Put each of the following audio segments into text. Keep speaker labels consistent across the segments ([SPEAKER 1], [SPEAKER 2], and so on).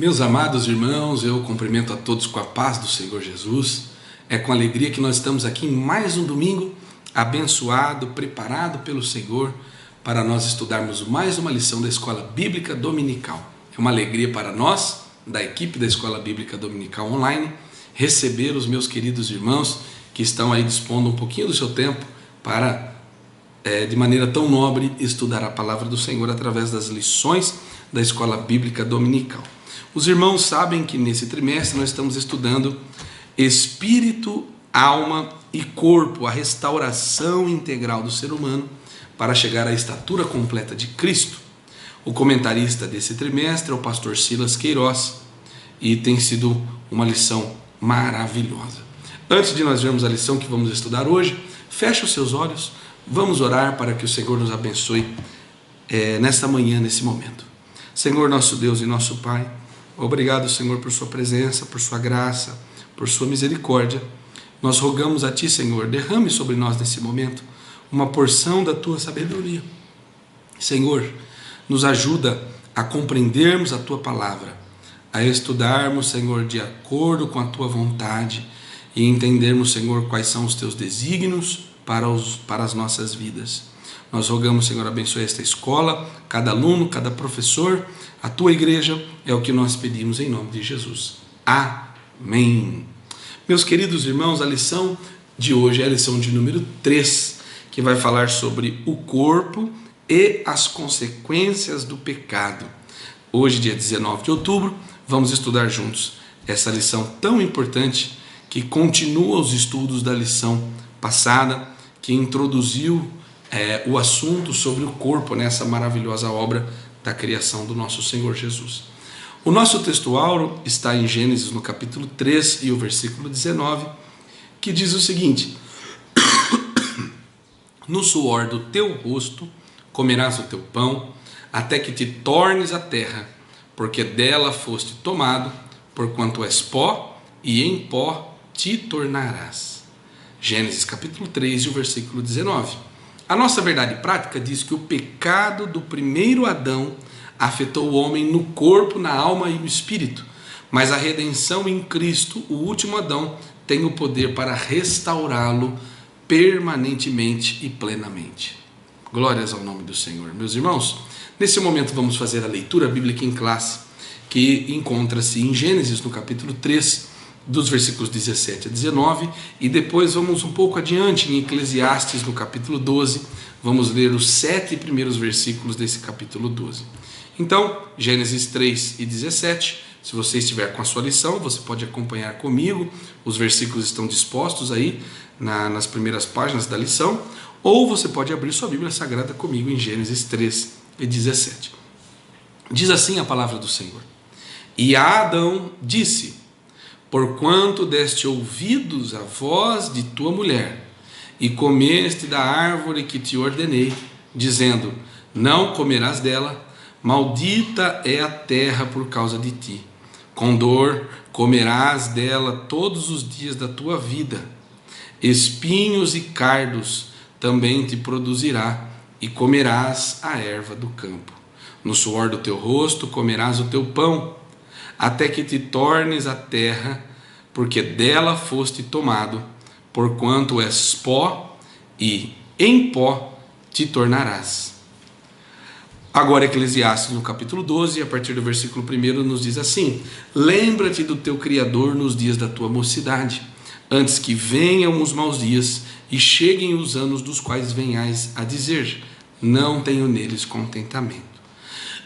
[SPEAKER 1] Meus amados irmãos, eu cumprimento a todos com a paz do Senhor Jesus. É com alegria que nós estamos aqui em mais um domingo abençoado, preparado pelo Senhor para nós estudarmos mais uma lição da Escola Bíblica Dominical. É uma alegria para nós, da equipe da Escola Bíblica Dominical Online, receber os meus queridos irmãos que estão aí dispondo um pouquinho do seu tempo para, de maneira tão nobre, estudar a palavra do Senhor através das lições da Escola Bíblica Dominical. Os irmãos sabem que nesse trimestre nós estamos estudando Espírito, Alma e Corpo, a restauração integral do ser humano para chegar à estatura completa de Cristo. O comentarista desse trimestre é o pastor Silas Queiroz e tem sido uma lição maravilhosa. Antes de nós vermos a lição que vamos estudar hoje, feche os seus olhos, vamos orar para que o Senhor nos abençoe nesta manhã, nesse momento. Senhor, nosso Deus e nosso Pai, obrigado, Senhor, por sua presença, por sua graça, por sua misericórdia. Nós rogamos a Ti, Senhor, derrame sobre nós nesse momento uma porção da Tua sabedoria. Senhor, nos ajuda a compreendermos a Tua palavra, a estudarmos, Senhor, de acordo com a Tua vontade e entendermos, Senhor, quais são os Teus desígnios para as nossas vidas. Nós rogamos, Senhor, abençoe esta escola, cada aluno, cada professor, a Tua igreja, é o que nós pedimos em nome de Jesus. Amém. Meus queridos irmãos, a lição de hoje é a lição de número 3, que vai falar sobre o corpo e as consequências do pecado. Hoje, dia 19 de outubro, vamos estudar juntos essa lição tão importante que continua os estudos da lição passada, que introduziu o assunto sobre o corpo nessa maravilhosa obra da criação do nosso Senhor Jesus. O nosso textual está em Gênesis no capítulo 3 e o versículo 19, que diz o seguinte: no suor do teu rosto comerás o teu pão, até que te tornes a terra, porque dela foste tomado, porquanto és pó, e em pó te tornarás. Gênesis capítulo 3 e o versículo 19. A nossa verdade prática diz que o pecado do primeiro Adão afetou o homem no corpo, na alma e no espírito, mas a redenção em Cristo, o último Adão, tem o poder para restaurá-lo permanentemente e plenamente. Glórias ao nome do Senhor. Meus irmãos, nesse momento vamos fazer a leitura bíblica em classe, que encontra-se em Gênesis no capítulo 3, dos versículos 17 a 19, e depois vamos um pouco adiante em Eclesiastes no capítulo 12, vamos ler os 7 primeiros versículos desse capítulo 12. Então, Gênesis 3 e 17, se você estiver com a sua lição, você pode acompanhar comigo, os versículos estão dispostos aí nas primeiras páginas da lição, ou você pode abrir sua Bíblia Sagrada comigo em Gênesis 3 e 17. Diz assim a palavra do Senhor: E Adão disse: porquanto deste ouvidos à voz de tua mulher, e comeste da árvore que te ordenei, dizendo: não comerás dela, maldita é a terra por causa de ti. Com dor comerás dela todos os dias da tua vida. Espinhos e cardos também te produzirá, e comerás a erva do campo. No suor do teu rosto comerás o teu pão, até que te tornes a terra, porque dela foste tomado, porquanto és pó, e em pó te tornarás. Agora Eclesiastes no capítulo 12, a partir do versículo 1, nos diz assim: lembra-te do teu Criador nos dias da tua mocidade, antes que venham os maus dias, e cheguem os anos dos quais venhais a dizer: não tenho neles contentamento.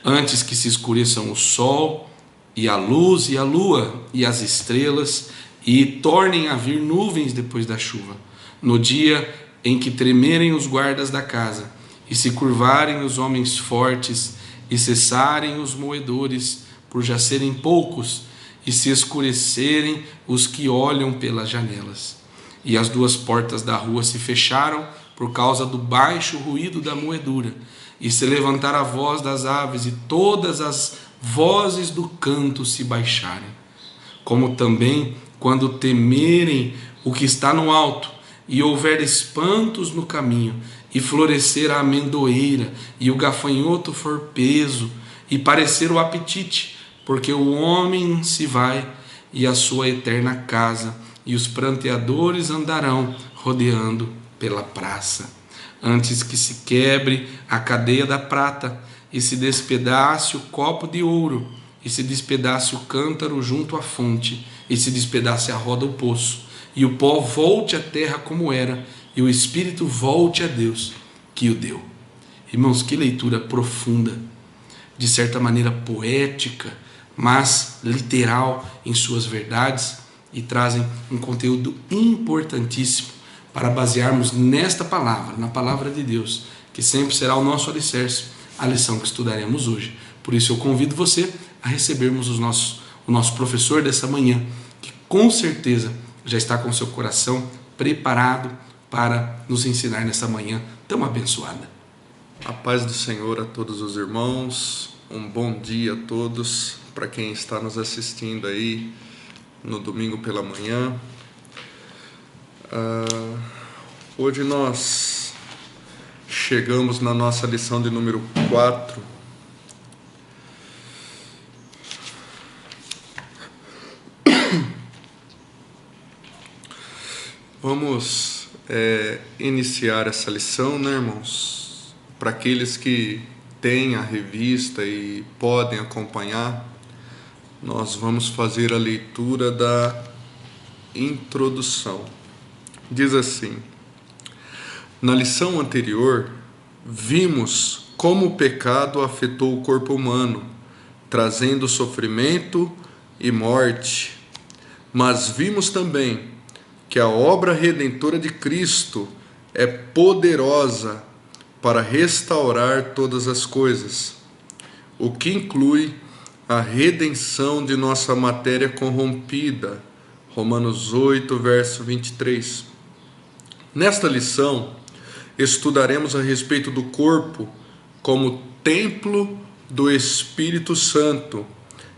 [SPEAKER 1] Antes que se escureçam o sol, e a luz e a lua e as estrelas, e tornem a vir nuvens depois da chuva, no dia em que tremerem os guardas da casa, e se curvarem os homens fortes, e cessarem os moedores, por já serem poucos, e se escurecerem os que olham pelas janelas. E as duas portas da rua se fecharam por causa do baixo ruído da moedura, e se levantar a voz das aves, e todas as vozes do canto se baixarem, como também quando temerem o que está no alto, e houver espantos no caminho, e florescer a amendoeira, e o gafanhoto for peso, e parecer o apetite, porque o homem se vai e a sua eterna casa, e os pranteadores andarão rodeando pela praça. Antes que se quebre a cadeia da prata, e se despedace o copo de ouro, e se despedace o cântaro junto à fonte, e se despedace a roda o poço, e o pó volte à terra como era, e o espírito volte a Deus que o deu. Irmãos, que leitura profunda, de certa maneira poética, mas literal em suas verdades, e trazem um conteúdo importantíssimo para basearmos nesta palavra, na palavra de Deus, que sempre será o nosso alicerce, a lição que estudaremos hoje. Por isso eu convido você a recebermos o nosso professor dessa manhã, que com certeza já está com seu coração preparado para nos ensinar nessa manhã tão abençoada.
[SPEAKER 2] A paz do Senhor a todos os irmãos, um bom dia a todos, para quem está nos assistindo aí no domingo pela manhã. Hoje nós chegamos na nossa lição de número 4. Vamos iniciar essa lição, né, irmãos? Para aqueles que têm a revista e podem acompanhar, nós vamos fazer a leitura da introdução. Diz assim: na lição anterior, vimos como o pecado afetou o corpo humano, trazendo sofrimento e morte. Mas vimos também que a obra redentora de Cristo é poderosa para restaurar todas as coisas, o que inclui a redenção de nossa matéria corrompida. Romanos 8, verso 23. Nesta lição, estudaremos a respeito do corpo como templo do Espírito Santo,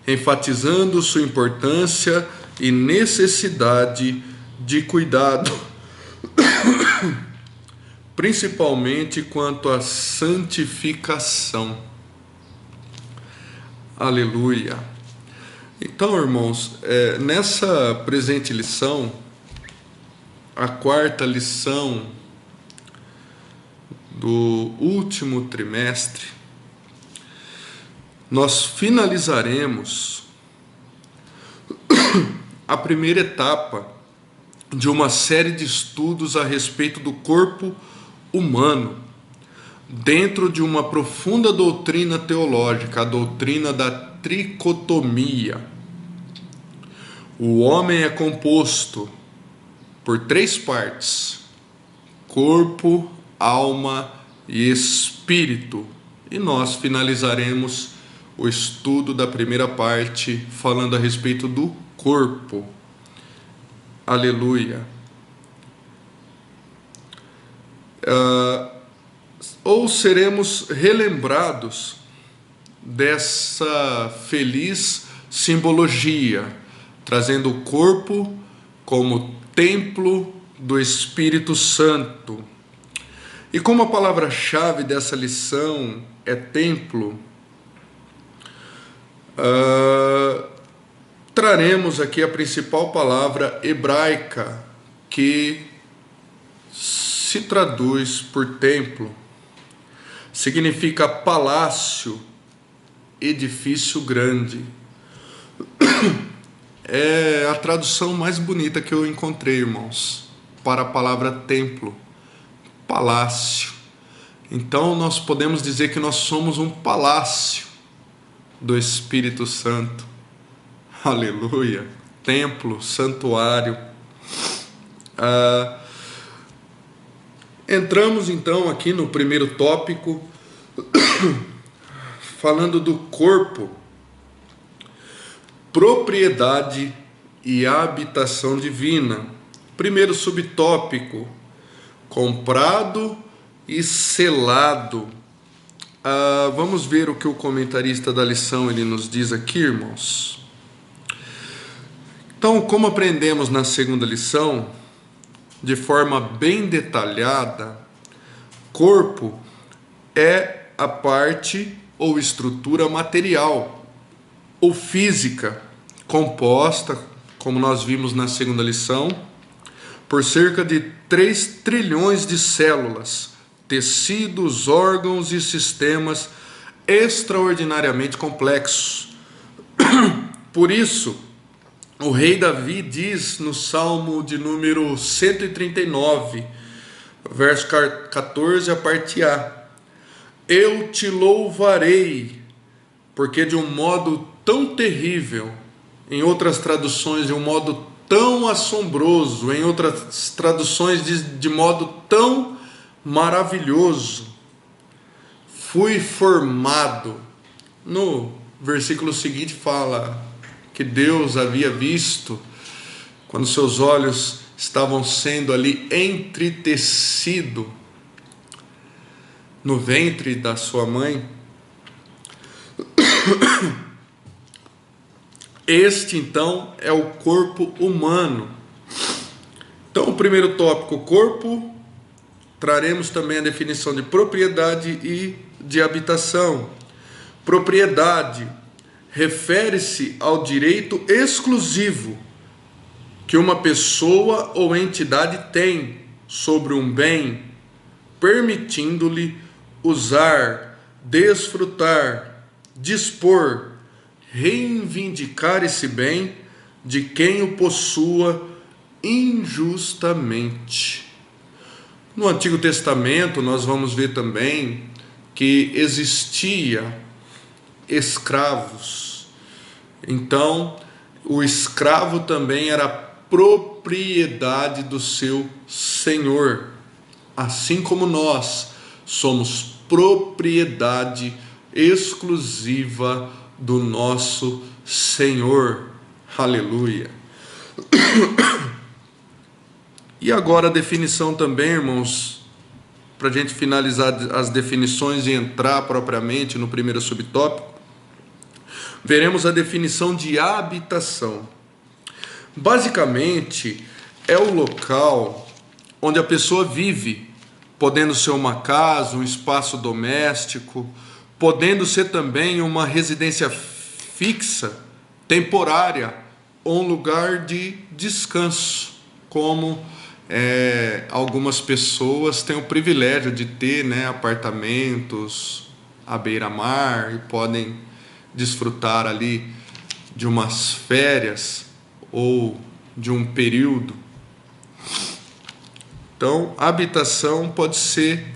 [SPEAKER 2] enfatizando sua importância e necessidade de cuidado, principalmente quanto à santificação. Aleluia! Então, irmãos, nessa presente lição, a quarta lição do último trimestre, nós finalizaremos a primeira etapa de uma série de estudos a respeito do corpo humano, dentro de uma profunda doutrina teológica, a doutrina da tricotomia. O homem é composto por 3 partes: corpo, alma e espírito. E nós finalizaremos o estudo da primeira parte falando a respeito do corpo. Aleluia. Ou seremos relembrados dessa feliz simbologia, trazendo o corpo como templo do Espírito Santo. E como a palavra-chave dessa lição é templo, traremos aqui a principal palavra hebraica que se traduz por templo. Significa palácio, edifício grande. É a tradução mais bonita que eu encontrei, irmãos, para a palavra templo, palácio. Então nós podemos dizer que nós somos um palácio do Espírito Santo. Aleluia! Templo, santuário. Entramos então aqui no primeiro tópico, falando do corpo, propriedade e habitação divina. Primeiro subtópico, comprado e selado. Vamos ver o que o comentarista da lição ele nos diz aqui, irmãos. Então, como aprendemos na segunda lição, de forma bem detalhada, corpo é a parte ou estrutura material ou física, composta, como nós vimos na segunda lição, por cerca de 3 trilhões de células, tecidos, órgãos e sistemas extraordinariamente complexos. Por isso, o rei Davi diz no Salmo de número 139, verso 14, a parte A: eu te louvarei, porque de um modo tão terrível, em outras traduções, de um modo tão assombroso, em outras traduções, de modo tão maravilhoso, fui formado. No versículo seguinte fala que Deus havia visto, quando seus olhos estavam sendo ali entretecido no ventre da sua mãe. Este então é o corpo humano. Então, o primeiro tópico, corpo, traremos também a definição de propriedade e de habitação. Propriedade refere-se ao direito exclusivo que uma pessoa ou entidade tem sobre um bem, permitindo-lhe usar, desfrutar, dispor, reivindicar esse bem de quem o possua injustamente. No Antigo Testamento nós vamos ver também que existia escravos. Então, o escravo também era propriedade do seu senhor, assim como nós somos propriedade exclusiva do nosso Senhor. Aleluia. E agora a definição também, irmãos, para a gente finalizar as definições e entrar propriamente no primeiro subtópico, veremos a definição de habitação. Basicamente, é o local onde a pessoa vive, podendo ser uma casa, um espaço doméstico, podendo ser também uma residência fixa, temporária, ou um lugar de descanso, como algumas pessoas têm o privilégio de ter, apartamentos à beira-mar e podem desfrutar ali de umas férias ou de um período. Então, a habitação pode ser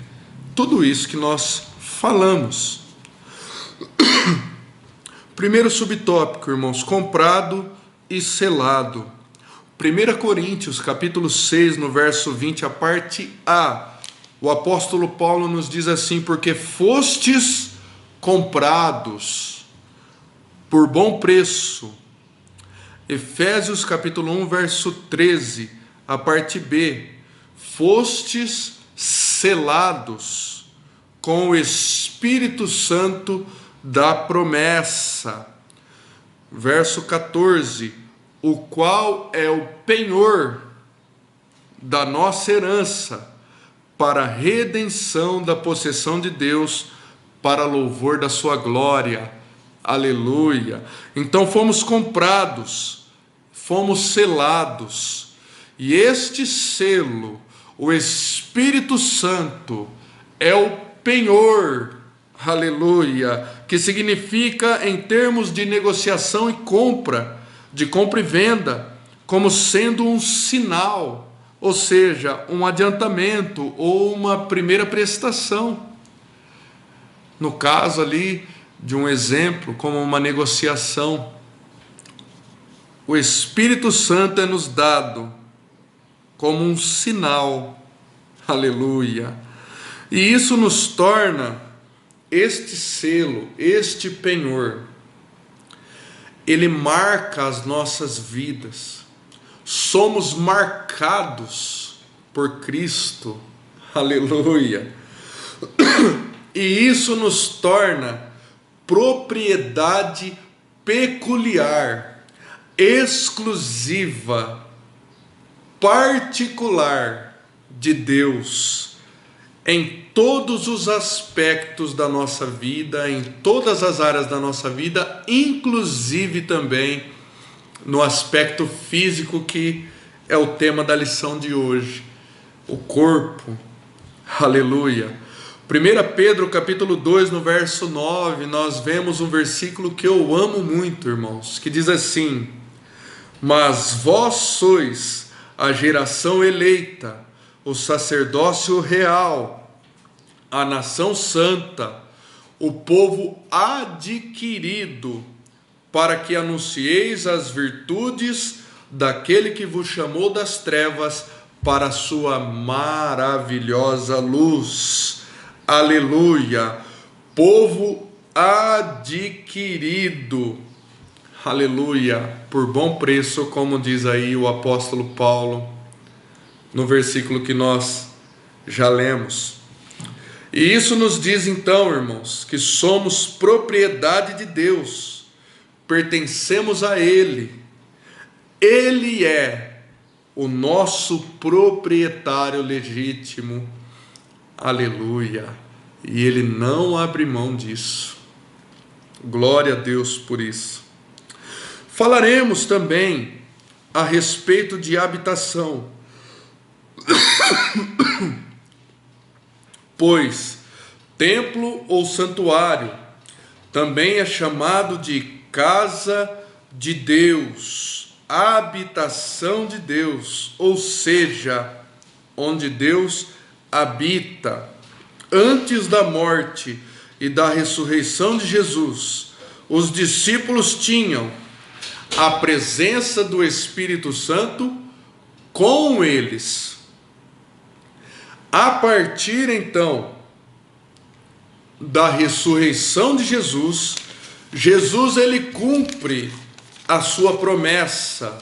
[SPEAKER 2] tudo isso que nós falamos. Primeiro subtópico, irmãos, comprado e selado. 1 Coríntios, capítulo 6, no verso 20, a parte A. O apóstolo Paulo nos diz assim: porque fostes comprados por bom preço. Efésios, capítulo 1, verso 13, a parte B. Fostes selados com o Espírito Santo da promessa. Verso 14, o qual é o penhor da nossa herança, para a redenção da possessão de Deus, para louvor da sua glória. Aleluia. Então fomos comprados, fomos selados, e este selo, o Espírito Santo, é o penhor, aleluia, que significa, em termos de negociação e compra, de compra e venda, como sendo um sinal, ou seja, um adiantamento ou uma primeira prestação. No caso ali de um exemplo, como uma negociação, o Espírito Santo é nos dado como um sinal, aleluia, e isso nos torna este selo, este penhor, ele marca as nossas vidas. Somos marcados por Cristo, aleluia, e isso nos torna propriedade peculiar, exclusiva, particular de Deus. em todos os aspectos da nossa vida, em todas as áreas da nossa vida, inclusive também no aspecto físico, que é o tema da lição de hoje, o corpo. Aleluia. 1 Pedro capítulo 2, no verso 9, nós vemos um versículo que eu amo muito, irmãos, que diz assim: mas vós sois a geração eleita, o sacerdócio real, a nação santa, o povo adquirido, para que anuncieis as virtudes daquele que vos chamou das trevas para a sua maravilhosa luz. Aleluia! Povo adquirido. Aleluia! Por bom preço, como diz aí o apóstolo Paulo, no versículo que nós já lemos. E isso nos diz então, irmãos, que somos propriedade de Deus, pertencemos a Ele. Ele é o nosso proprietário legítimo. Aleluia! E Ele não abre mão disso. Glória a Deus por isso. Falaremos também a respeito de habitação. Pois templo ou santuário também é chamado de casa de Deus, habitação de Deus, ou seja, onde Deus habita. Antes da morte e da ressurreição de Jesus, os discípulos tinham a presença do Espírito Santo com eles. A partir então da ressurreição de Jesus, Jesus ele cumpre a sua promessa.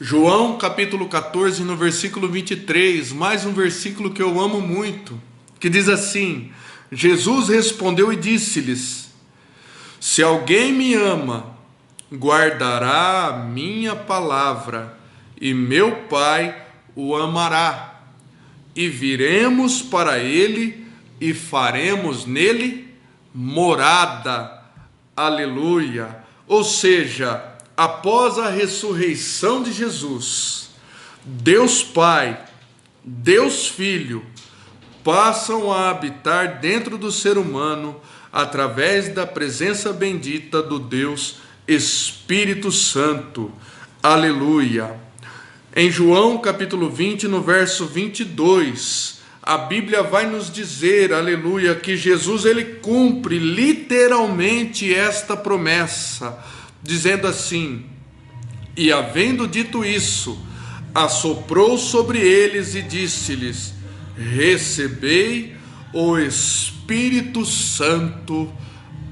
[SPEAKER 2] João capítulo 14, no versículo 23, mais um versículo que eu amo muito, que diz assim: Jesus respondeu e disse-lhes: se alguém me ama, guardará a minha palavra, e meu Pai o amará, e viremos para ele e faremos nele morada. Aleluia! Ou seja, após a ressurreição de Jesus, Deus Pai, Deus Filho, passam a habitar dentro do ser humano através da presença bendita do Deus Espírito Santo. Aleluia! Em João capítulo 20, no verso 22, a Bíblia vai nos dizer, aleluia, que Jesus ele cumpre literalmente esta promessa, dizendo assim: e havendo dito isso, assoprou sobre eles e disse-lhes: recebei o Espírito Santo.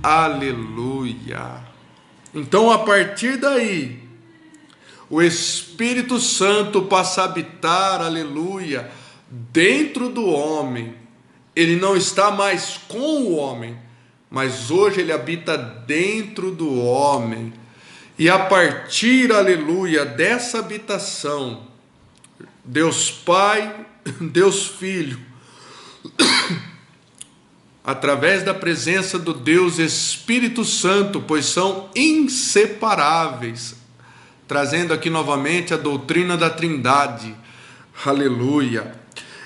[SPEAKER 2] Aleluia! Então, a partir daí, o Espírito Santo passa a habitar, aleluia, dentro do homem. Ele não está mais com o homem, mas hoje ele habita dentro do homem. E a partir, aleluia, dessa habitação, Deus Pai, Deus Filho, através da presença do Deus Espírito Santo, pois são inseparáveis, trazendo aqui novamente a doutrina da Trindade. Aleluia!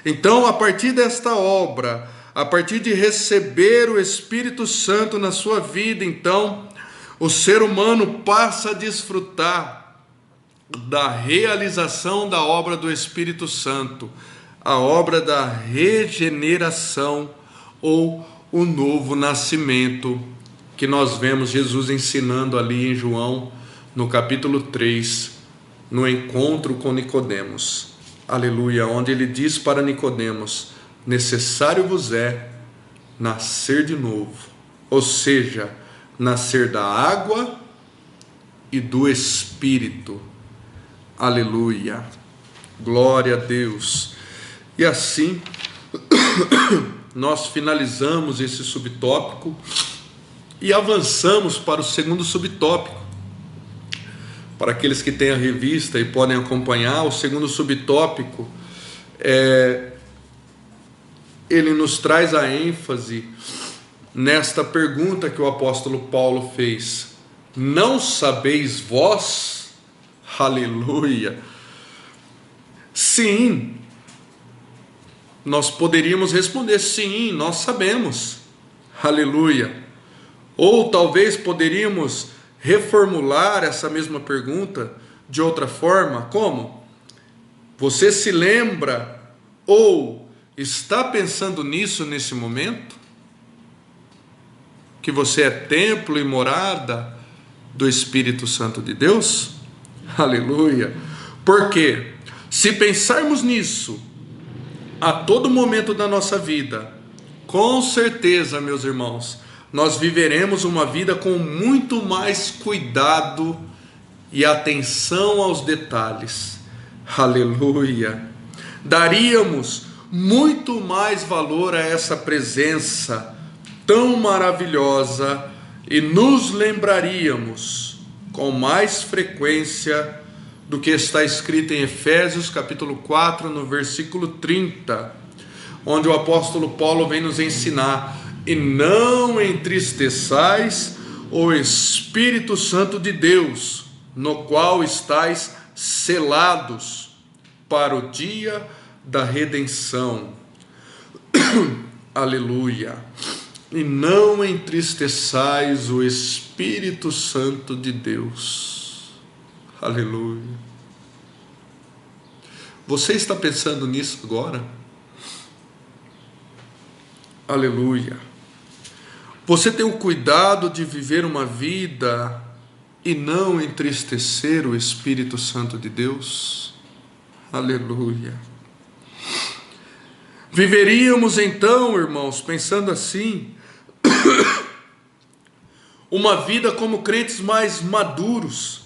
[SPEAKER 2] Então, a partir desta obra, a partir de receber o Espírito Santo na sua vida, então, o ser humano passa a desfrutar da realização da obra do Espírito Santo, a obra da regeneração ou o novo nascimento, que nós vemos Jesus ensinando ali em João, no capítulo 3, no encontro com Nicodemos. Aleluia, onde ele diz para Nicodemos: necessário vos é nascer de novo, ou seja, nascer da água e do Espírito. Aleluia, glória a Deus. E assim nós finalizamos esse subtópico e avançamos para o segundo subtópico. Para aqueles que têm a revista e podem acompanhar, o segundo subtópico ele nos traz a ênfase nesta pergunta que o apóstolo Paulo fez: não sabeis vós? Aleluia! Sim, nós poderíamos responder: sim, nós sabemos. Aleluia! Ou talvez poderíamos reformular essa mesma pergunta de outra forma, como? Você se lembra ou está pensando nisso nesse momento? Que você é templo e morada do Espírito Santo de Deus? Aleluia! Porque se pensarmos nisso a todo momento da nossa vida, com certeza, meus irmãos, nós viveremos uma vida com muito mais cuidado e atenção aos detalhes. Aleluia! Daríamos muito mais valor a essa presença tão maravilhosa e nos lembraríamos com mais frequência do que está escrito em Efésios capítulo 4, no versículo 30, onde o apóstolo Paulo vem nos ensinar: e não entristeçais o Espírito Santo de Deus, no qual estáis selados para o dia da redenção. Aleluia! E não entristeçais o Espírito Santo de Deus. Aleluia! Você está pensando nisso agora? Aleluia! Você tem o cuidado de viver uma vida e não entristecer o Espírito Santo de Deus? Aleluia! Viveríamos então, irmãos, pensando assim, uma vida como crentes mais maduros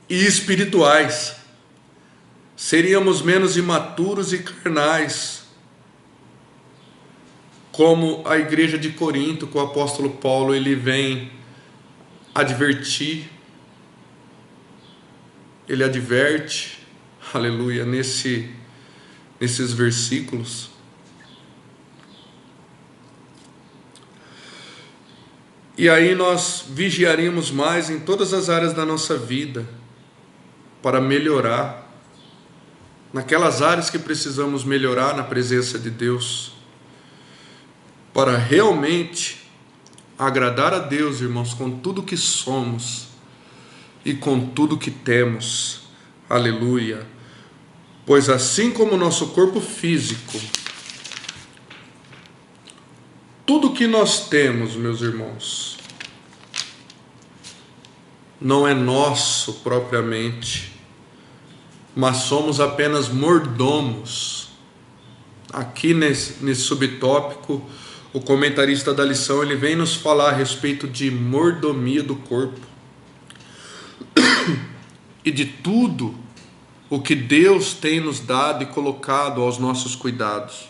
[SPEAKER 2] e espirituais. Seríamos menos imaturos e carnais, como a igreja de Corinto, que o apóstolo Paulo ele vem advertir, ele adverte, aleluia, nesses versículos. E aí nós vigiaríamos mais em todas as áreas da nossa vida para melhorar, naquelas áreas que precisamos melhorar na presença de Deus, para realmente agradar a Deus, irmãos, com tudo que somos e com tudo que temos. Aleluia! Pois assim como o nosso corpo físico, tudo que nós temos, meus irmãos, não é nosso propriamente, mas somos apenas mordomos. Aqui nesse subtópico, o comentarista da lição ele vem nos falar a respeito de mordomia do corpo e de tudo o que Deus tem nos dado e colocado aos nossos cuidados.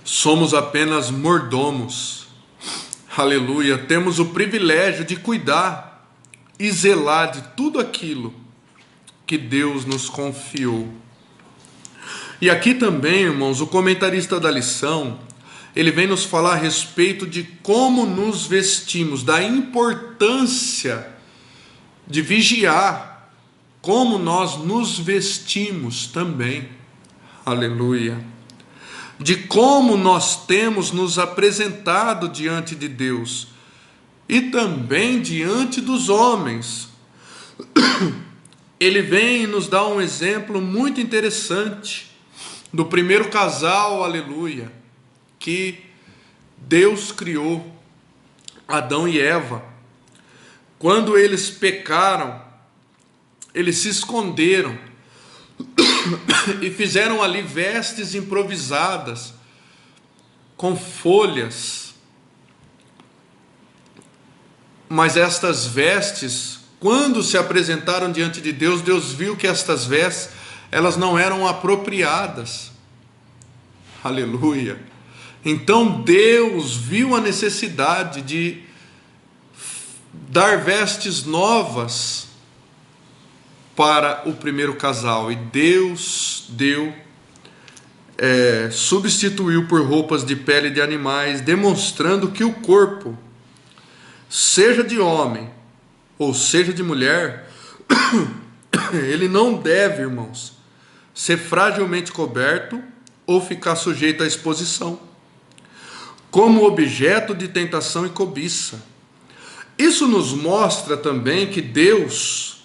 [SPEAKER 2] Somos apenas mordomos. Aleluia! Temos o privilégio de cuidar e zelar de tudo aquilo que Deus nos confiou. E aqui também, irmãos, o comentarista da lição, ele vem nos falar a respeito de como nos vestimos, da importância de vigiar como nós nos vestimos também. Aleluia! De como nós temos nos apresentado diante de Deus e também diante dos homens. Ele vem e nos dá um exemplo muito interessante do primeiro casal, aleluia, que Deus criou, Adão e Eva. Quando eles pecaram, eles se esconderam e fizeram ali vestes improvisadas com folhas. Mas estas vestes, quando se apresentaram diante de Deus, Deus viu que estas vestes, elas não eram apropriadas. Aleluia! Então Deus viu a necessidade de dar vestes novas para o primeiro casal, e Deus substituiu por roupas de pele de animais, demonstrando que o corpo, seja de homem ou seja de mulher, ele não deve, irmãos, ser fragilmente coberto ou ficar sujeito à exposição, como objeto de tentação e cobiça. Isso nos mostra também que Deus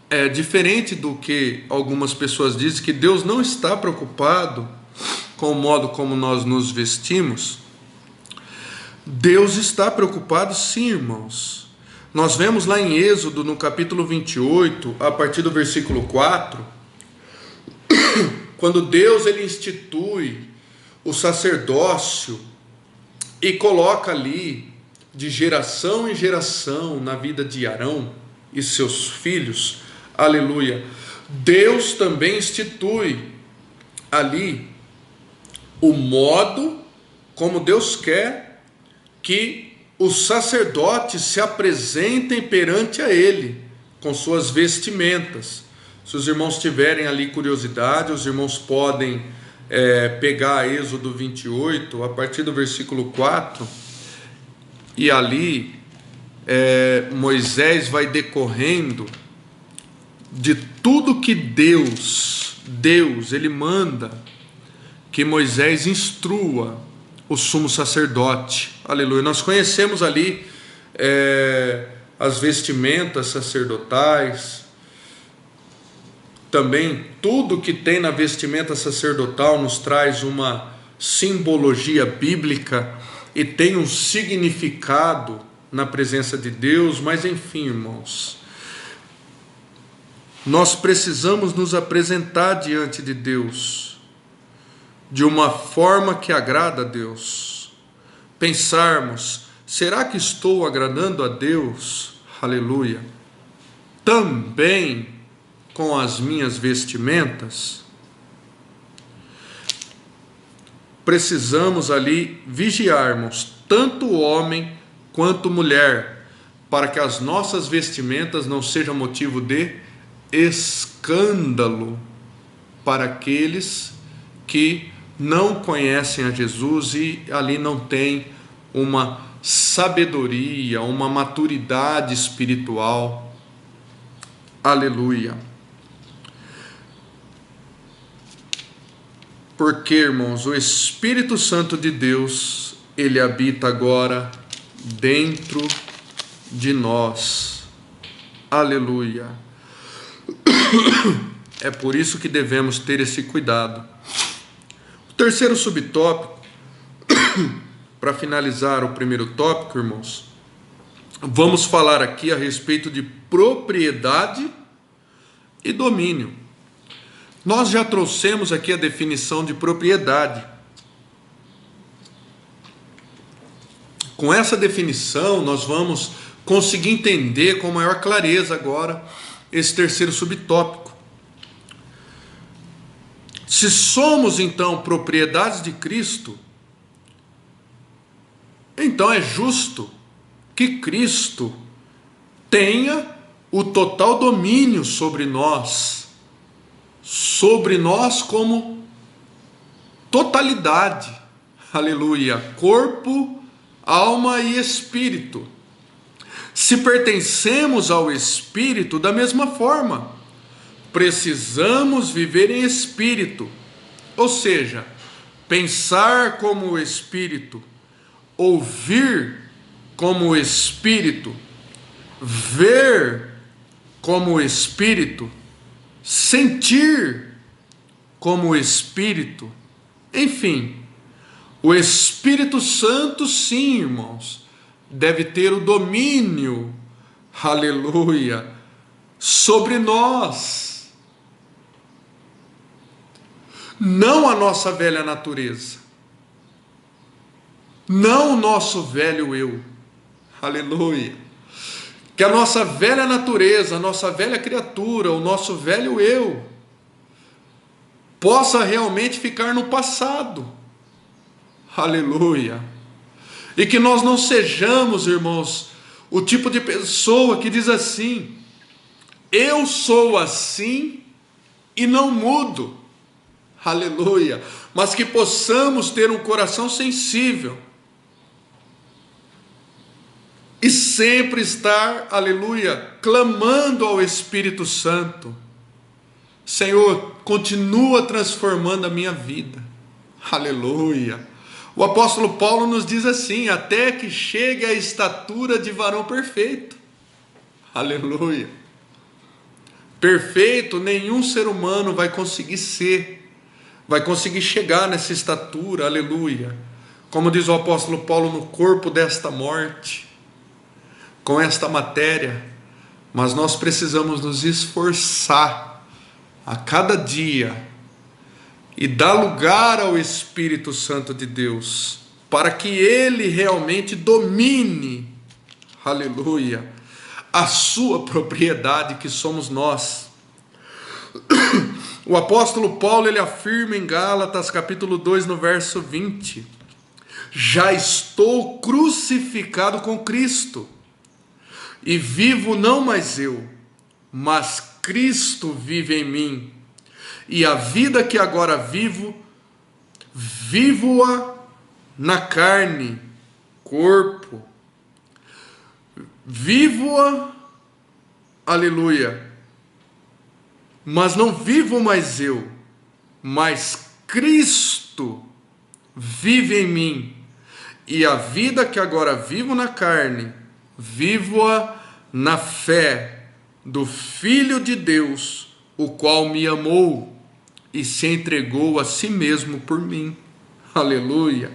[SPEAKER 2] é diferente do que algumas pessoas dizem, que Deus não está preocupado com o modo como nós nos vestimos. Deus está preocupado sim, irmãos. Nós vemos lá em Êxodo, no capítulo 28, a partir do versículo 4, quando Deus ele institui o sacerdócio e coloca ali de geração em geração na vida de Arão e seus filhos, aleluia, Deus também institui ali o modo como Deus quer que os sacerdotes se apresentem perante a Ele, com suas vestimentas. Se os irmãos tiverem ali curiosidade, os irmãos podem pegar Êxodo 28, a partir do versículo 4, e ali Moisés vai decorrendo de tudo que Deus, ele manda que Moisés instrua o sumo sacerdote, aleluia. Nós conhecemos ali as vestimentas sacerdotais, também tudo que tem na vestimenta sacerdotal nos traz uma simbologia bíblica e tem um significado na presença de Deus, mas enfim, irmãos, nós precisamos nos apresentar diante de Deus de uma forma que agrada a Deus. Pensarmos, será que estou agradando a Deus? Aleluia. Também com as minhas vestimentas? Precisamos ali vigiarmos, tanto o homem quanto mulher, para que as nossas vestimentas não sejam motivo de escândalo para aqueles que não conhecem a Jesus e ali não tem uma sabedoria, uma maturidade espiritual. Aleluia. Porque, irmãos, o Espírito Santo de Deus, ele habita agora dentro de nós. Aleluia. É por isso que devemos ter esse cuidado. O terceiro subtópico, para finalizar o primeiro tópico, irmãos, vamos falar aqui a respeito de propriedade e domínio. Nós já trouxemos aqui a definição de propriedade. Com essa definição, nós vamos conseguir entender com maior clareza agora esse terceiro subtópico. Se somos então propriedades de Cristo, então é justo que Cristo tenha o total domínio sobre nós como totalidade, aleluia, corpo, alma e espírito. Se pertencemos ao Espírito, da mesma forma, precisamos viver em espírito, ou seja, pensar como o Espírito, ouvir como o Espírito, ver como o Espírito, sentir como o Espírito, enfim, o Espírito Santo, sim, irmãos, deve ter o domínio, aleluia, sobre nós. Não a nossa velha natureza, não o nosso velho eu, aleluia. Que a nossa velha natureza, a nossa velha criatura, o nosso velho eu, possa realmente ficar no passado, aleluia. E que nós não sejamos, irmãos, o tipo de pessoa que diz assim: Eu sou assim e não mudo. Aleluia. Mas que possamos ter um coração sensível e sempre estar, aleluia, clamando ao Espírito Santo. Senhor, continua transformando a minha vida. Aleluia. O apóstolo Paulo nos diz assim: até que chegue à estatura de varão perfeito. Aleluia. Perfeito nenhum ser humano vai conseguir ser, vai conseguir chegar nessa estatura, aleluia. Como diz o apóstolo Paulo, no corpo desta morte, com esta matéria, mas nós precisamos nos esforçar a cada dia e dar lugar ao Espírito Santo de Deus, para que Ele realmente domine, aleluia, a sua propriedade, que somos nós. O apóstolo Paulo, ele afirma em Gálatas capítulo 2, no verso 20: já estou crucificado com Cristo, e vivo não mais eu, mas Cristo vive em mim. E a vida que agora vivo, vivo-a na carne, corpo. Vivo-a, aleluia, mas não vivo mais eu, mas Cristo vive em mim. E a vida que agora vivo na carne, vivo-a na fé do Filho de Deus, o qual me amou e se entregou a si mesmo por mim. Aleluia.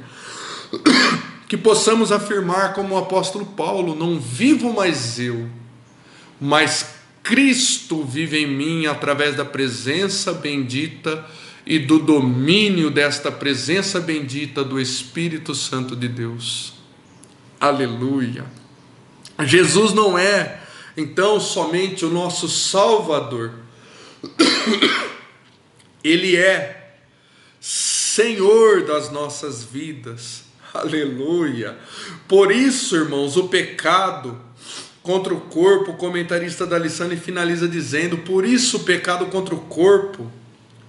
[SPEAKER 2] Que possamos afirmar como o apóstolo Paulo: não vivo mais eu, mas Cristo vive em mim, através da presença bendita e do domínio desta presença bendita do Espírito Santo de Deus. Aleluia. Jesus não é, então, somente o nosso Salvador. Ele é Senhor das nossas vidas. Aleluia. Por isso, irmãos, o pecado contra o corpo, o comentarista da Lissane finaliza dizendo: por isso o pecado contra o corpo,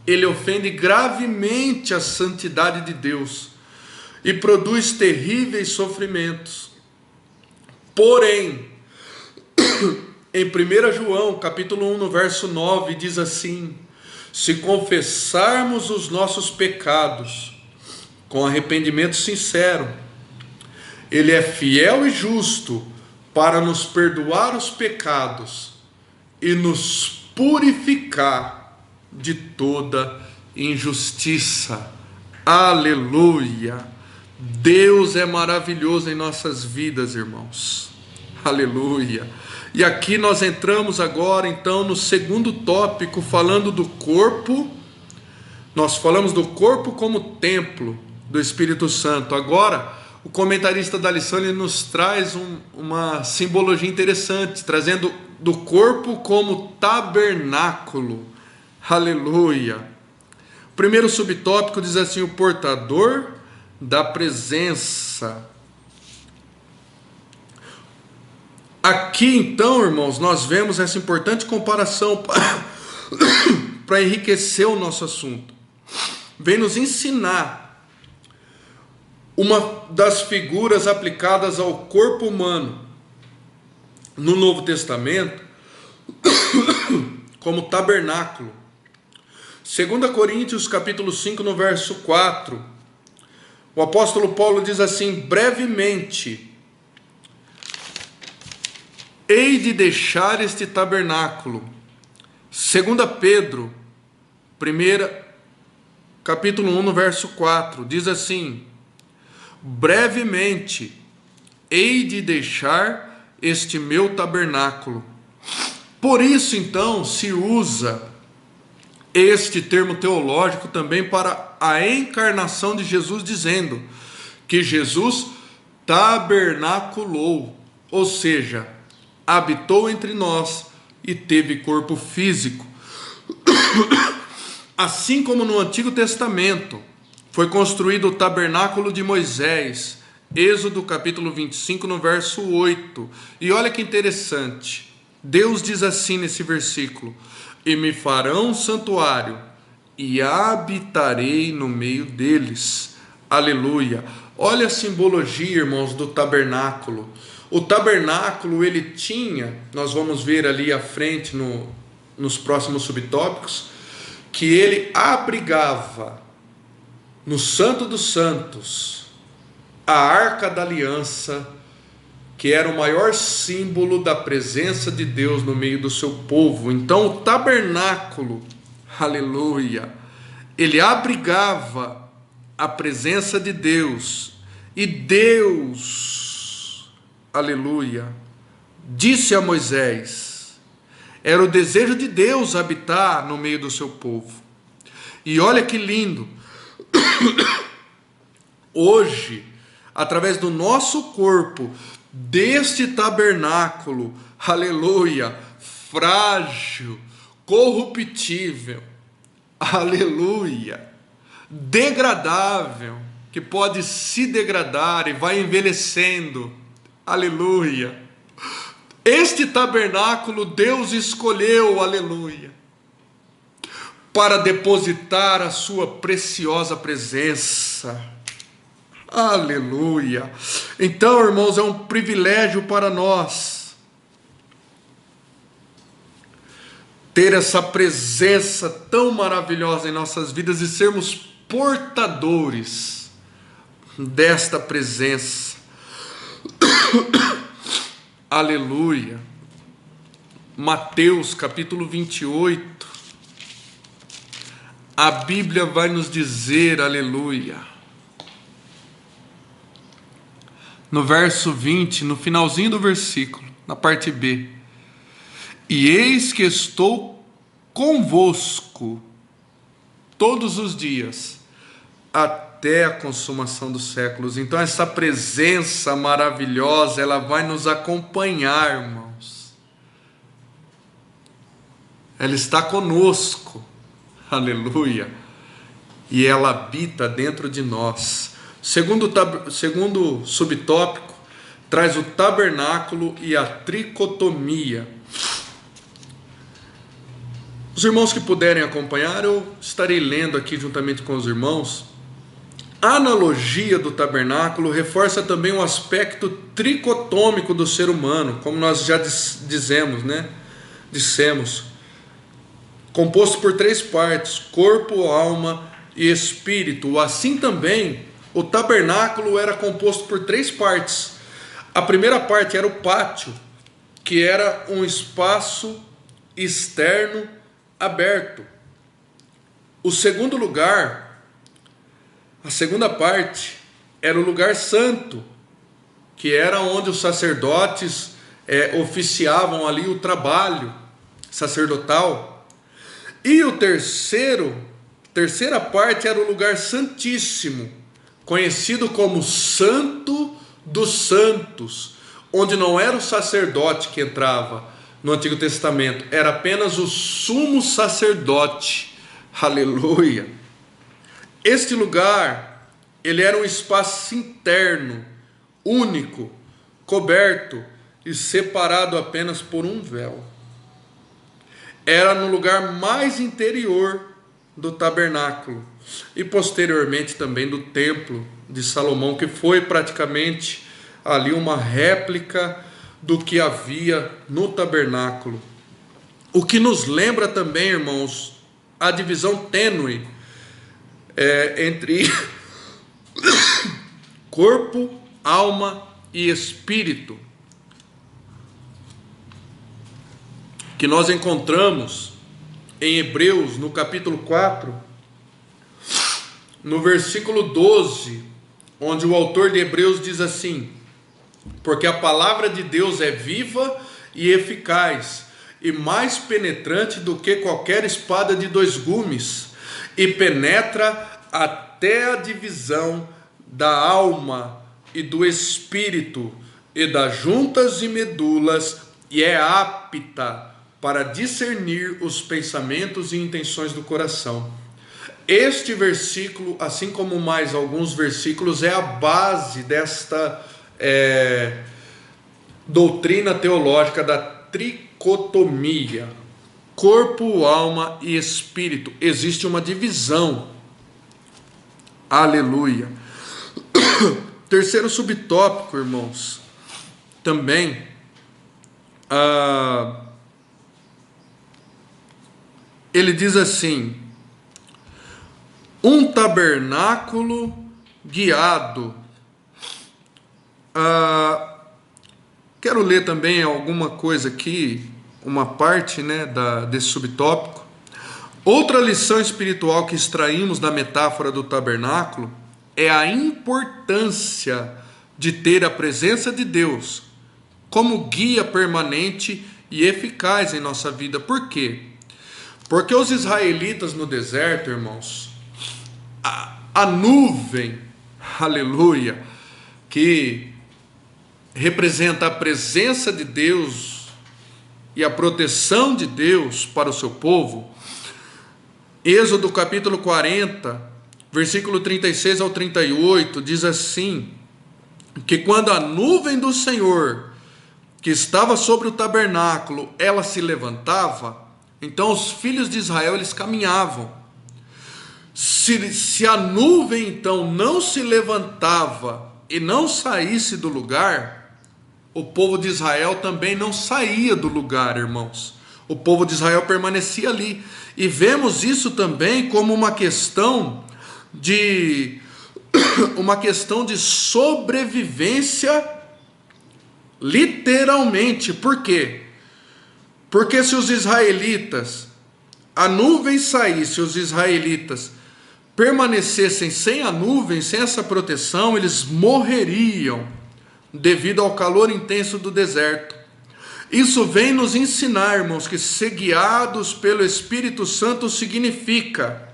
[SPEAKER 2] ele ofende gravemente a santidade de Deus e produz terríveis sofrimentos. Porém, em 1 João, capítulo 1, no verso 9, diz assim: se confessarmos os nossos pecados com arrependimento sincero, Ele é fiel e justo para nos perdoar os pecados e nos purificar de toda injustiça. Aleluia! Deus é maravilhoso em nossas vidas, irmãos. Aleluia! E aqui nós entramos agora então no segundo tópico, falando do corpo. Nós falamos do corpo como templo do Espírito Santo. Agora, o comentarista da lição ele nos traz uma simbologia interessante, trazendo do corpo como tabernáculo. Aleluia! O primeiro subtópico diz assim: o portador da presença. Aqui então, irmãos, nós vemos essa importante comparação para enriquecer o nosso assunto. Vem nos ensinar uma das figuras aplicadas ao corpo humano no Novo Testamento como tabernáculo. 2 Coríntios capítulo 5, no verso 4, o apóstolo Paulo diz assim: brevemente hei de deixar este tabernáculo. 2 Pedro, capítulo 1, no verso 4, diz assim: brevemente hei de deixar este meu tabernáculo. Por isso, então, se usa este termo teológico também para a encarnação de Jesus, dizendo que Jesus tabernaculou, ou seja, habitou entre nós e teve corpo físico. Assim como no Antigo Testamento foi construído o tabernáculo de Moisés, Êxodo capítulo 25, no verso 8. E olha que interessante, Deus diz assim nesse versículo: e me farão um santuário, e habitarei no meio deles. Aleluia. Olha a simbologia, irmãos, do tabernáculo. O tabernáculo, ele tinha, nós vamos ver ali à frente nos próximos subtópicos, que ele abrigava no Santo dos Santos a Arca da Aliança, que era o maior símbolo da presença de Deus no meio do seu povo. Então o tabernáculo, aleluia, ele abrigava a presença de Deus, e Deus, aleluia, disse a Moisés, era o desejo de Deus habitar no meio do seu povo. E olha que lindo, hoje, através do nosso corpo, deste tabernáculo, aleluia, frágil, corruptível, aleluia, degradável, que pode se degradar e vai envelhecendo, aleluia. Este tabernáculo Deus escolheu, aleluia, para depositar a sua preciosa presença, aleluia. Então, irmãos, é um privilégio para nós ter essa presença tão maravilhosa em nossas vidas e sermos portadores desta presença. Aleluia. Mateus capítulo 28, a Bíblia vai nos dizer, aleluia, no verso 20, no finalzinho do versículo, na parte B: e eis que estou convosco todos os dias, até a consumação dos séculos. Então essa presença maravilhosa, ela vai nos acompanhar, irmãos. Ela está conosco, aleluia, e ela habita dentro de nós. Segundo subtópico, traz o tabernáculo e a tricotomia. Os irmãos que puderem acompanhar, eu estarei lendo aqui juntamente com os irmãos. A analogia do tabernáculo reforça também o aspecto tricotômico do ser humano, como nós já dissemos, composto por 3 partes: corpo, alma e espírito. Assim também o tabernáculo era composto por 3 partes. A primeira parte era o pátio, que era um espaço externo aberto. O segundo lugar, a segunda parte, era o lugar santo, que era onde os sacerdotes oficiavam ali o trabalho sacerdotal. E o terceira parte era o lugar santíssimo, conhecido como Santo dos Santos, onde não era o sacerdote que entrava no Antigo Testamento, era apenas o sumo sacerdote, aleluia. Este lugar, ele era um espaço interno, único, coberto e separado apenas por um véu. Era no lugar mais interior do tabernáculo e posteriormente também do templo de Salomão, que foi praticamente ali uma réplica do que havia no tabernáculo. O que nos lembra também, irmãos, a divisão tênue entre corpo, alma e espírito, que nós encontramos em Hebreus, no capítulo 4, no versículo 12, onde o autor de Hebreus diz assim: porque a palavra de Deus é viva e eficaz, e mais penetrante do que qualquer espada de 2 gumes, e penetra até a divisão da alma e do espírito, e das juntas e medulas, e é apta para discernir os pensamentos e intenções do coração. Este versículo, assim como mais alguns versículos, é a base desta doutrina teológica da dicotomia. Corpo, alma e espírito. Existe uma divisão. Aleluia. Terceiro subtópico, irmãos. Também. Ele diz assim: um tabernáculo guiado. Quero ler também alguma coisa aqui, uma parte, né, desse subtópico. Outra lição espiritual que extraímos da metáfora do tabernáculo é a importância de ter a presença de Deus como guia permanente e eficaz em nossa vida. Por quê? Porque os israelitas no deserto, irmãos, a nuvem, aleluia, que representa a presença de Deus e a proteção de Deus para o seu povo. Êxodo capítulo 40, versículo 36 ao 38, diz assim, que quando a nuvem do Senhor, que estava sobre o tabernáculo, ela se levantava, então os filhos de Israel, eles caminhavam. Se a nuvem então não se levantava e não saísse do lugar, o povo de Israel também não saía do lugar, irmãos. O povo de Israel permanecia ali. E vemos isso também como uma questão de sobrevivência, literalmente. Por quê? Porque se os israelitas, a nuvem saísse, os israelitas permanecessem sem a nuvem, sem essa proteção, eles morreriam devido ao calor intenso do deserto. Isso vem nos ensinar, irmãos, que ser guiados pelo Espírito Santo significa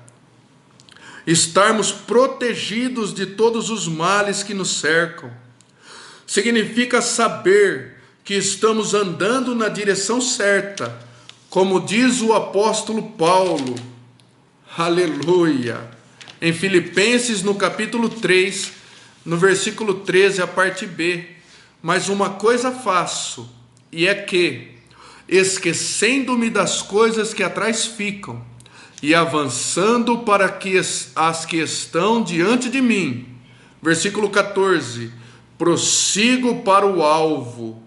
[SPEAKER 2] estarmos protegidos de todos os males que nos cercam. Significa saber que estamos andando na direção certa, como diz o apóstolo Paulo, aleluia, em Filipenses no capítulo 3, no versículo 13, a parte B. Mas uma coisa faço, e é que, esquecendo-me das coisas que atrás ficam, e avançando para as que estão diante de mim. Versículo 14, prossigo para o alvo,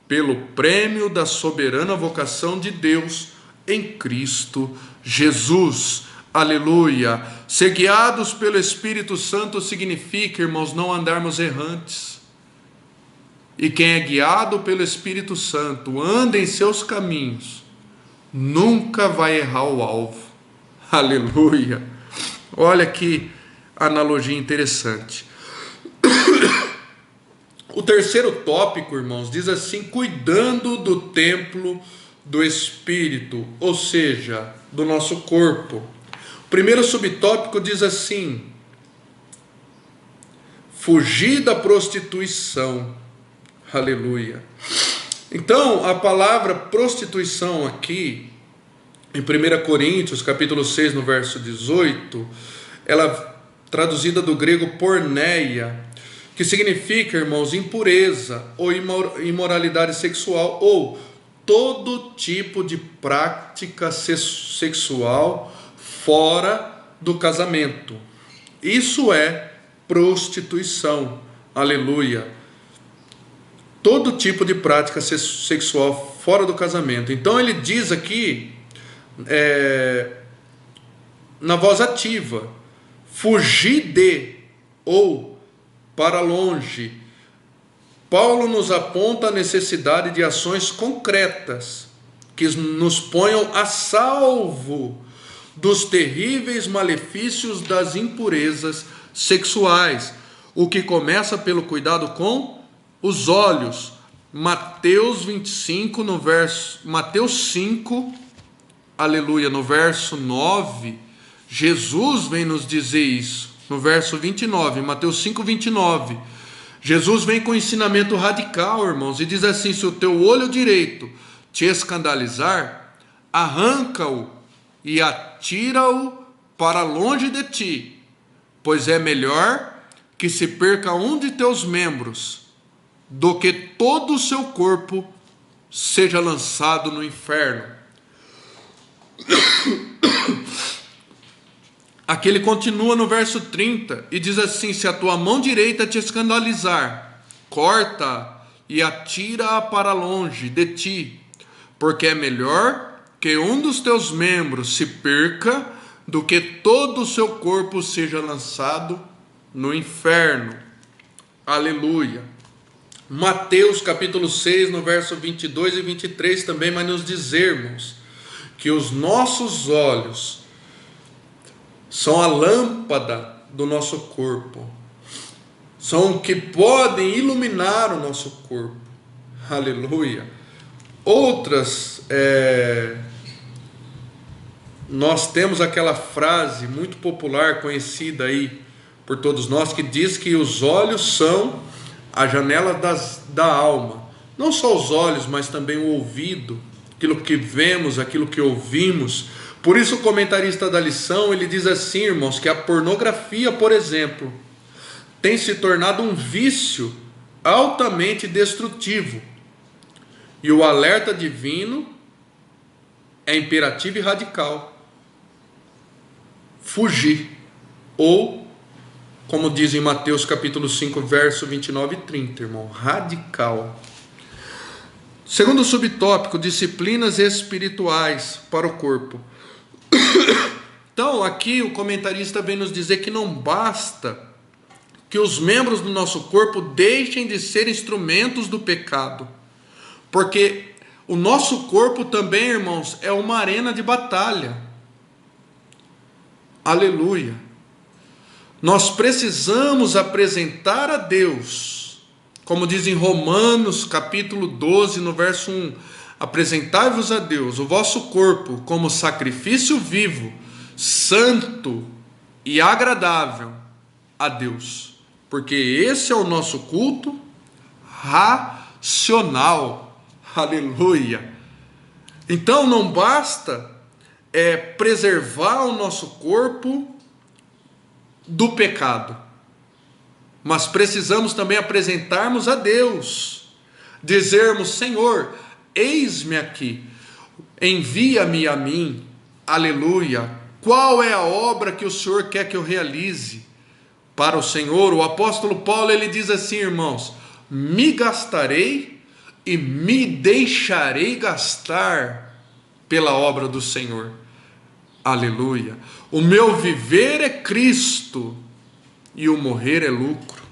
[SPEAKER 2] pelo prêmio da soberana vocação de Deus em Cristo Jesus. Aleluia. Ser guiados pelo Espírito Santo significa, irmãos, não andarmos errantes. E quem é guiado pelo Espírito Santo, anda em seus caminhos, nunca vai errar o alvo. Aleluia. Olha que analogia interessante. O terceiro tópico, irmãos, diz assim: cuidando do templo do Espírito, ou seja, do nosso corpo. O primeiro subtópico diz assim: fugir da prostituição. Aleluia. Então, a palavra prostituição aqui, em 1 Coríntios, capítulo 6, no verso 18, ela traduzida do grego porneia, que significa, irmãos, impureza ou imoralidade sexual, ou todo tipo de prática sexual fora do casamento. Isso é prostituição. Aleluia. Todo tipo de prática sexual fora do casamento. Então ele diz aqui, na voz ativa, fugir de, ou para longe. Paulo nos aponta a necessidade de ações concretas que nos ponham a salvo dos terríveis malefícios das impurezas sexuais, o que começa pelo cuidado com os olhos. Mateus 25, Mateus 5, aleluia, no verso 9, Jesus vem nos dizer isso. No verso 29, Mateus 5, 29, Jesus vem com um ensinamento radical, irmãos, e diz assim: se o teu olho direito te escandalizar, arranca-o e atira-o para longe de ti, pois é melhor que se perca um de teus membros do que todo o seu corpo seja lançado no inferno. Aqui ele continua no verso 30 e diz assim: se a tua mão direita te escandalizar, corta e atira-a para longe de ti, porque é melhor que um dos teus membros se perca do que todo o seu corpo seja lançado no inferno. Aleluia. Mateus capítulo 6, no verso 22 e 23 também vai nos dizermos que os nossos olhos são a lâmpada do nosso corpo, são o que podem iluminar o nosso corpo. Aleluia. Outras, nós temos aquela frase muito popular, conhecida aí por todos nós, que diz que os olhos são a janela da alma. Não só os olhos, mas também o ouvido, aquilo que vemos, aquilo que ouvimos. Por isso o comentarista da lição, ele diz assim, irmãos, que a pornografia, por exemplo, tem se tornado um vício altamente destrutivo. E o alerta divino é imperativo e radical: fugir. Ou, como diz em Mateus capítulo 5, verso 29 e 30, irmão, radical. Segundo subtópico, disciplinas espirituais para o corpo. Então, aqui o comentarista vem nos dizer que não basta que os membros do nosso corpo deixem de ser instrumentos do pecado, porque o nosso corpo também, irmãos, é uma arena de batalha. Aleluia. Nós precisamos apresentar a Deus, como diz em Romanos capítulo 12, no verso 1, apresentai-vos a Deus o vosso corpo como sacrifício vivo, santo e agradável a Deus, porque esse é o nosso culto racional. Aleluia. Então não basta preservar o nosso corpo do pecado, mas precisamos também apresentarmos a Deus, dizermos: Senhor, eis-me aqui, envia-me a mim. Aleluia. Qual é a obra que o Senhor quer que eu realize para o Senhor? O apóstolo Paulo, ele diz assim, irmãos: me gastarei e me deixarei gastar pela obra do Senhor. Aleluia. O meu viver é Cristo e o morrer é lucro.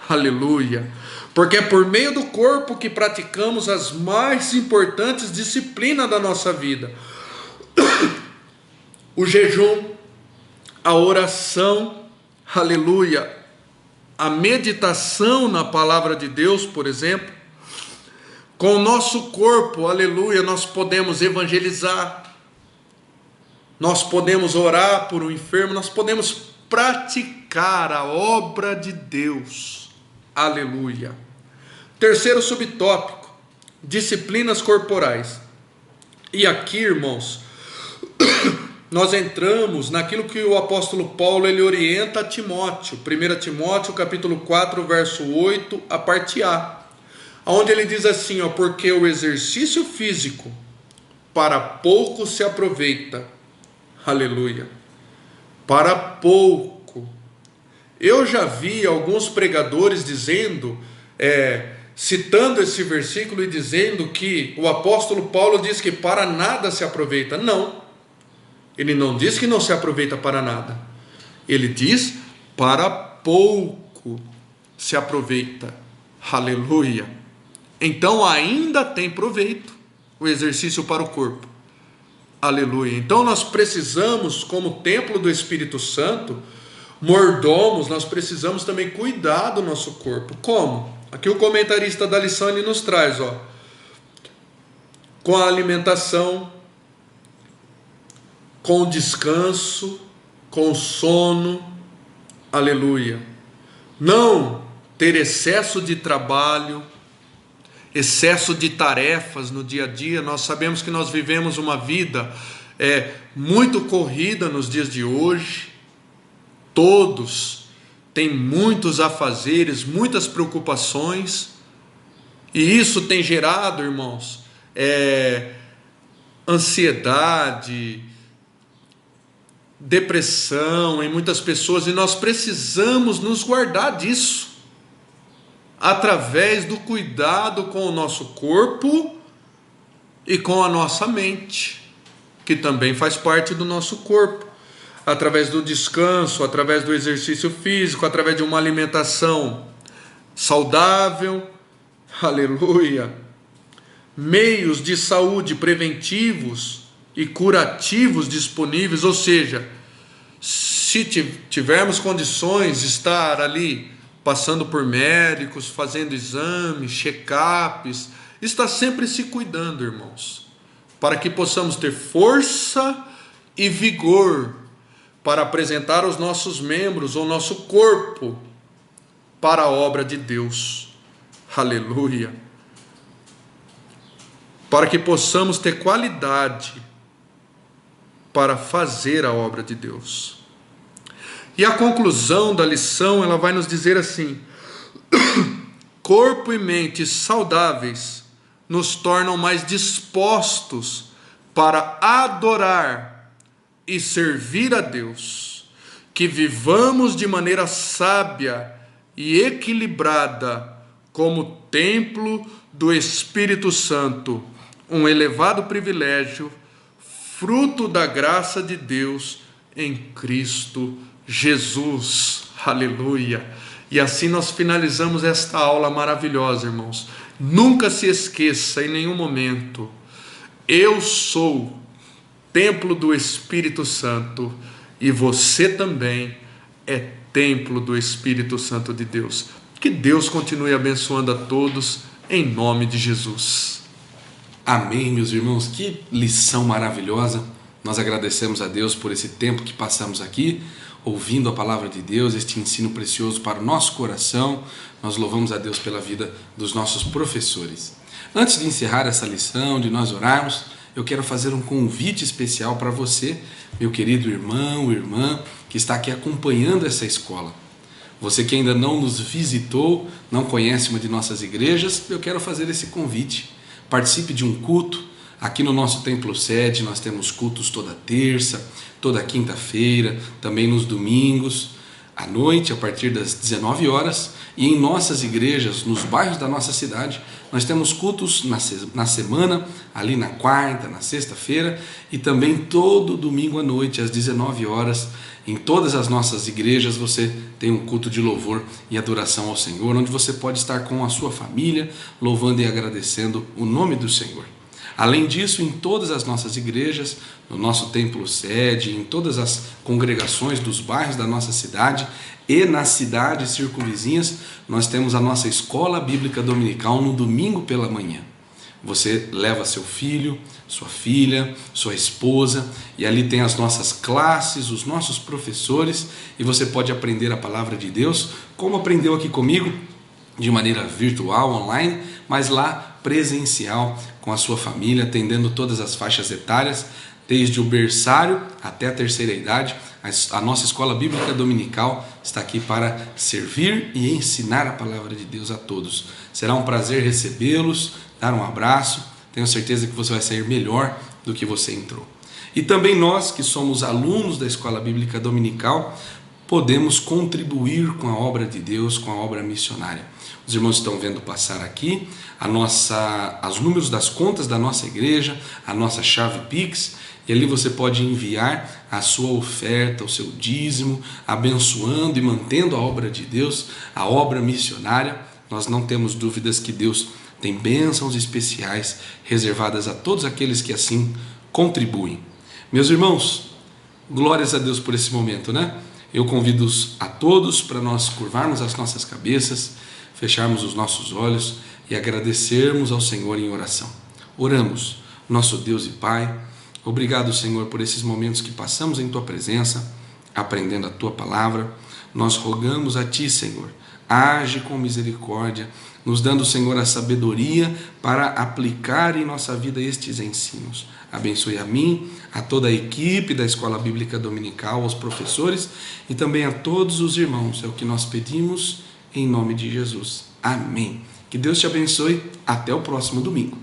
[SPEAKER 2] Aleluia. Porque é por meio do corpo que praticamos as mais importantes disciplinas da nossa vida: o jejum, a oração, aleluia, a meditação na palavra de Deus, por exemplo. Com o nosso corpo, aleluia, nós podemos evangelizar, nós podemos orar por um enfermo, nós podemos praticar a obra de Deus. Aleluia. Terceiro subtópico, disciplinas corporais. E aqui, irmãos, nós entramos naquilo que o apóstolo Paulo ele orienta a Timóteo. 1 Timóteo capítulo 4, verso 8, a parte A, onde ele diz assim, porque o exercício físico para pouco se aproveita. Aleluia. Para pouco. Eu já vi alguns pregadores dizendo, citando esse versículo e dizendo que o apóstolo Paulo diz que para nada se aproveita. Não. Ele não diz que não se aproveita para nada. Ele diz para pouco se aproveita. Aleluia. Então ainda tem proveito o exercício para o corpo. Aleluia. Então nós precisamos, como templo do Espírito Santo, mordomos, nós precisamos também cuidar do nosso corpo. Como? Aqui o comentarista da lição ele nos traz, com a alimentação, com o descanso, com o sono. Aleluia. Não ter excesso de trabalho, excesso de tarefas no dia a dia. Nós sabemos que nós vivemos uma vida muito corrida nos dias de hoje. Todos têm muitos afazeres, muitas preocupações, e isso tem gerado, irmãos, ansiedade, depressão em muitas pessoas, e nós precisamos nos guardar disso através do cuidado com o nosso corpo e com a nossa mente, que também faz parte do nosso corpo, através do descanso, através do exercício físico, através de uma alimentação saudável, aleluia, meios de saúde preventivos e curativos disponíveis, ou seja, se tivermos condições de estar ali passando por médicos, fazendo exames, check-ups, está sempre se cuidando, irmãos, para que possamos ter força e vigor para apresentar os nossos membros, o nosso corpo, para a obra de Deus, aleluia, para que possamos ter qualidade para fazer a obra de Deus. E a conclusão da lição, ela vai nos dizer assim: corpo e mente saudáveis nos tornam mais dispostos para adorar e servir a Deus. Que vivamos de maneira sábia e equilibrada como templo do Espírito Santo, um elevado privilégio, fruto da graça de Deus em Cristo Jesus, aleluia. E assim nós finalizamos esta aula maravilhosa, irmãos. Nunca se esqueça em nenhum momento: eu sou templo do Espírito Santo e você também é templo do Espírito Santo de Deus. Que Deus continue abençoando a todos, em nome de Jesus.
[SPEAKER 1] Amém, meus irmãos, que lição maravilhosa. Nós agradecemos a Deus por esse tempo que passamos aqui, ouvindo a palavra de Deus, este ensino precioso para o nosso coração. Nós louvamos a Deus pela vida dos nossos professores. Antes de encerrar essa lição, de nós orarmos, eu quero fazer um convite especial para você, meu querido irmão, irmã, que está aqui acompanhando essa escola. Você que ainda não nos visitou, não conhece uma de nossas igrejas, eu quero fazer esse convite. Participe de um culto. Aqui no nosso templo sede nós temos cultos toda terça, toda quinta-feira, também nos domingos, à noite, a partir das 19 horas. E em nossas igrejas, nos bairros da nossa cidade, nós temos cultos na semana, ali na quarta, na sexta-feira, e também todo domingo à noite, às 19 horas. Em todas as nossas igrejas você tem um culto de louvor e adoração ao Senhor, onde você pode estar com a sua família, louvando e agradecendo o nome do Senhor. Além disso, em todas as nossas igrejas, no nosso templo sede, em todas as congregações dos bairros da nossa cidade e nas cidades circunvizinhas, nós temos a nossa escola bíblica dominical no domingo pela manhã. Você leva seu filho, sua filha, sua esposa, e ali tem as nossas classes, os nossos professores, e você pode aprender a palavra de Deus, como aprendeu aqui comigo, de maneira virtual, online, mas lá presencial, com a sua família, atendendo todas as faixas etárias, desde o berçário até a terceira idade. A nossa escola bíblica dominical está aqui para servir e ensinar a palavra de Deus a todos. Será um prazer recebê-los, dar um abraço. Tenho certeza que você vai sair melhor do que você entrou. E também nós, que somos alunos da escola bíblica dominical, podemos contribuir com a obra de Deus, com a obra missionária. Os irmãos estão vendo passar aqui os números das contas da nossa igreja, a nossa chave Pix, e ali você pode enviar a sua oferta, o seu dízimo, abençoando e mantendo a obra de Deus, a obra missionária. Nós não temos dúvidas que Deus tem bênçãos especiais reservadas a todos aqueles que assim contribuem. Meus irmãos, glórias a Deus por esse momento, né? Eu convido a todos para nós curvarmos as nossas cabeças, fecharmos os nossos olhos e agradecermos ao Senhor em oração. Oramos. Nosso Deus e Pai, obrigado, Senhor, por esses momentos que passamos em Tua presença, aprendendo a Tua palavra. Nós rogamos a Ti, Senhor, age com misericórdia, nos dando, Senhor, a sabedoria para aplicar em nossa vida estes ensinos. Abençoe a mim, a toda a equipe da Escola Bíblica Dominical, aos professores e também a todos os irmãos. É o que nós pedimos em nome de Jesus. Amém. Que Deus te abençoe. Até o próximo domingo.